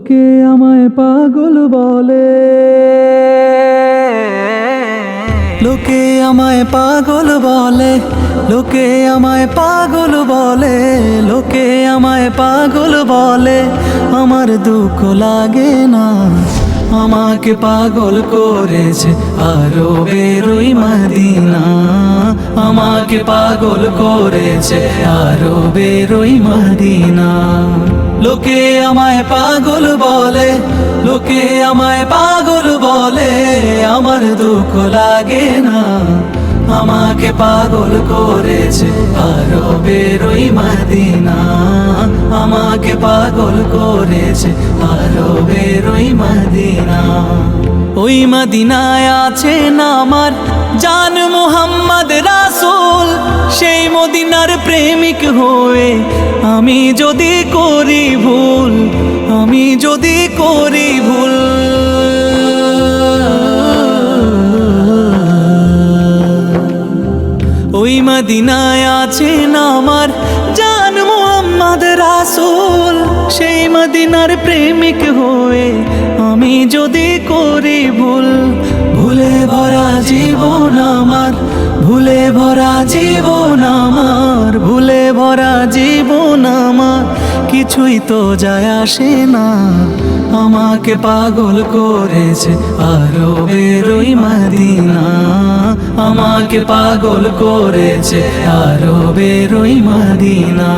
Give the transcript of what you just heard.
কে আমায় পাগল বলে, লোকে আমায় পাগল বলে, লোকে আমায় পাগল বলে, লোকে আমায় পাগল বলে, আমার দুঃখ লাগে না। আমাকে পাগল করেছে আরবের ওই মদিনা, আমাকে পাগল করেছে আরবের ওই মদিনা। লোকে আমায় পাগল বলে, লোকে আমায় পাগল বলে, আমার দুঃখ লাগে না। আমাকে পাগল করেছে আরবের ওই মদিনা, আমাকে পাগল করেছে আরবের ওই মদিনা। ওই মদিনায় আছেন আমার জান মুহাম্মদ রাসূল, সেই মদিনার প্রেমিক হয়ে আমি যদি করি ভুল, আমি যদি করি ভুল, ওই মদিনায় আছেন আমার জান মুহাম্মদ রাসূল, সেই মদিনার প্রেমিক হয়ে আমি যদি করি ভুল। ভুলে ভরা জীবন আমার, ভুলে ভরা জীবন আমার, ভুলে ভরা জীবন আমার, কিছুই তো যায় আসে না। আমাকে পাগল করেছে আরবের ওই মদিনা, আমাকে পাগল করেছে আরবের ওই মদিনা।